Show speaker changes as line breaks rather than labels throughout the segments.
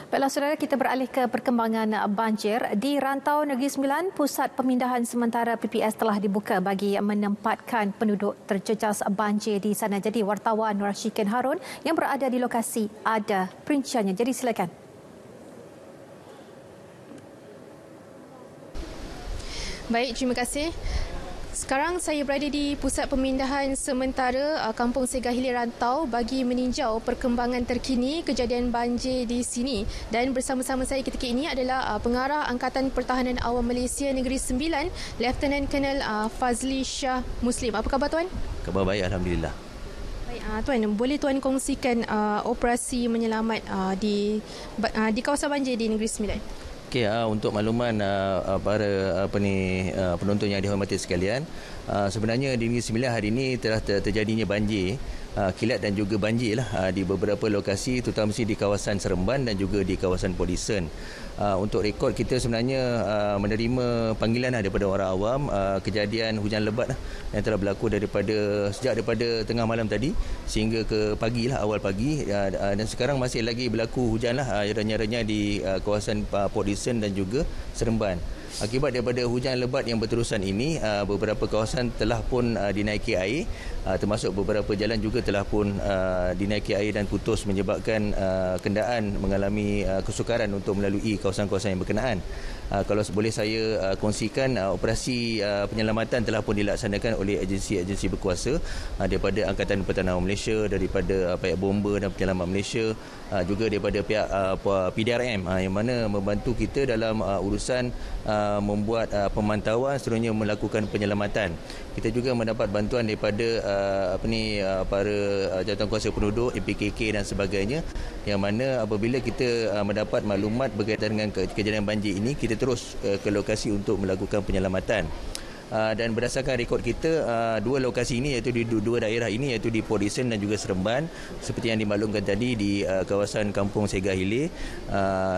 Baiklah saudara, kita beralih ke perkembangan banjir. Di Rantau Negeri Sembilan, pusat pemindahan sementara PPS telah dibuka bagi menempatkan penduduk terjejas banjir di sana. Jadi wartawan Nur Syikin Harun yang berada di lokasi ada perinciannya. Jadi silakan.
Baik, terima kasih. Sekarang saya berada di pusat pemindahan sementara Kampung Segar Hilir Rantau bagi meninjau perkembangan terkini kejadian banjir di sini. Dan bersama-sama saya ketika ini adalah Pengarah Angkatan Pertahanan Awam Malaysia Negeri Sembilan, Lieutenant Colonel Fazli Shah Muslim. Apa khabar Tuan?
Khabar baik, Alhamdulillah.
Baik, Tuan, boleh Tuan kongsikan operasi menyelamat di kawasan banjir di Negeri Sembilan?
Okey, untuk makluman para penonton yang dihormati sekalian, sebenarnya di Negeri Sembilan hari ini telah terjadinya banjir, kilat dan juga banjir di beberapa lokasi, terutama di kawasan Seremban dan juga di kawasan Port Dickson. Untuk rekod kita sebenarnya menerima panggilan daripada orang awam kejadian hujan lebat yang telah berlaku sejak daripada tengah malam tadi sehingga ke pagi awal pagi, dan sekarang masih lagi berlaku hujan renyah-renyah di kawasan Port Dickson dan juga Seremban. Akibat daripada hujan lebat yang berterusan ini, beberapa kawasan telah pun dinaiki air, termasuk beberapa jalan juga telah pun dinaiki air dan putus, menyebabkan kenderaan mengalami kesukaran untuk melalui kawasan-kawasan yang berkenaan. Kalau boleh saya kongsikan, operasi penyelamatan telah pun dilaksanakan oleh agensi-agensi berkuasa daripada Angkatan Pertahanan Malaysia, daripada pihak bomba dan penyelamat Malaysia, juga daripada pihak PDRM yang mana membantu kita dalam urusan membuat pemantauan, seterusnya melakukan penyelamatan. Kita juga mendapat bantuan daripada para jawatankuasa penduduk, MPKK dan sebagainya, yang mana apabila kita mendapat maklumat berkaitan dengan kejadian banjir ini, kita terus ke lokasi untuk melakukan penyelamatan. Dan berdasarkan rekod kita, dua lokasi ini, iaitu di dua daerah ini, iaitu di Port Dickson dan juga Seremban, seperti yang dimaklumkan tadi, di kawasan Kampung Segar Hilir,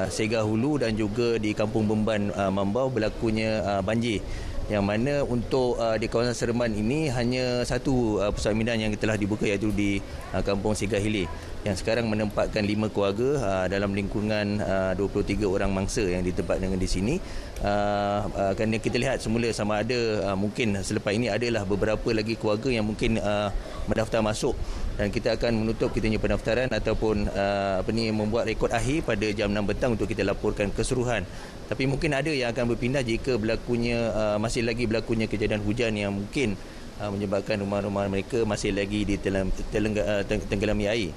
Segar Hulu dan juga di Kampung Bemban Mambau berlakunya banjir. Yang mana untuk di kawasan Seremban ini hanya satu pusat pemindahan yang telah dibuka, iaitu di Kampung Segar Hilir, yang sekarang menempatkan 5 keluarga dalam lingkungan 23 orang mangsa yang ditempatkan di sini. Kerana kita lihat semula sama ada mungkin selepas ini adalah beberapa lagi keluarga yang mungkin mendaftar masuk, dan kita akan menutup kita punya pendaftaran ataupun membuat rekod akhir pada jam 6 petang untuk kita laporkan keseluruhan. Tapi mungkin ada yang akan berpindah jika masih lagi berlakunya kejadian hujan yang mungkin menyebabkan rumah-rumah mereka masih lagi tenggelami air.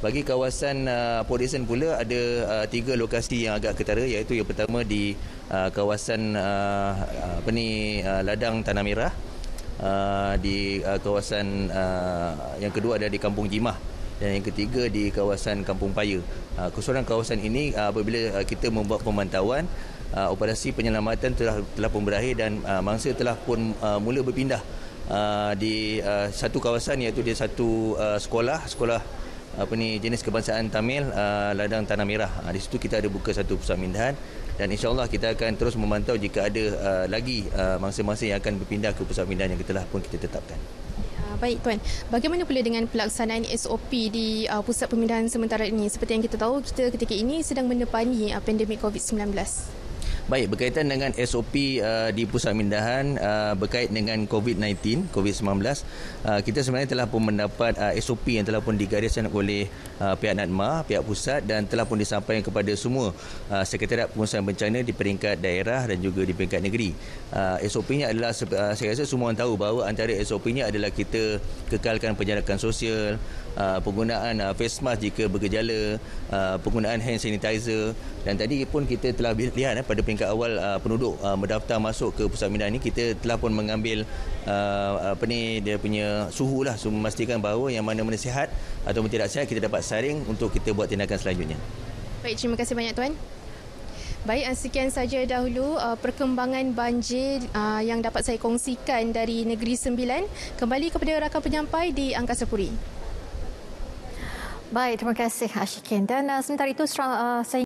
Bagi kawasan Port Dickson pula ada 3 lokasi yang agak ketara, iaitu yang pertama di kawasan Ladang Tanah Merah, di kawasan yang kedua ada di Kampung Jimah, dan yang ketiga di kawasan Kampung Paya. Keseluruhan kawasan ini apabila kita membuat pemantauan, operasi penyelamatan telah pun berakhir, dan mangsa telah pun mula berpindah di satu kawasan, iaitu di satu sekolah jenis kebangsaan Tamil, Ladang Tanah Merah. Di situ kita ada buka satu pusat pemindahan, dan insya-Allah kita akan terus memantau jika ada lagi mangsa-mangsa yang akan berpindah ke pusat pemindahan yang telah pun kita tetapkan.
Baik Tuan, bagaimana pula dengan pelaksanaan SOP di pusat pemindahan sementara ini? Seperti yang kita tahu, kita ketika ini sedang menepani pandemik COVID-19.
Baik, berkaitan dengan SOP di pusat pemindahan berkait dengan COVID-19, COVID-19, kita sebenarnya telah pun mendapat SOP yang telah pun digariskan oleh pihak NADMA, pihak pusat, dan telah pun disampaikan kepada semua Sekretariat Pengurusan Bencana di peringkat daerah dan juga di peringkat negeri. SOP-nya adalah, saya rasa semua orang tahu bahawa antara SOP-nya adalah kita kekalkan penjarakan sosial, penggunaan face mask jika bergejala, penggunaan hand sanitizer, dan tadi pun kita telah lihat pada peringkat awal penduduk mendaftar masuk ke pusat pemindahan ini, kita telah pun mengambil dia punya suhu memastikan bahawa yang mana-mana sihat ataupun tidak sihat kita dapat saring untuk kita buat tindakan selanjutnya.
Baik, terima kasih banyak Tuan. Baik, sekian saja dahulu perkembangan banjir yang dapat saya kongsikan dari Negeri Sembilan. Kembali kepada rakan penyampai di Angkasa Puri.
Baik, terima kasih Syikin. Dan sementara itu saya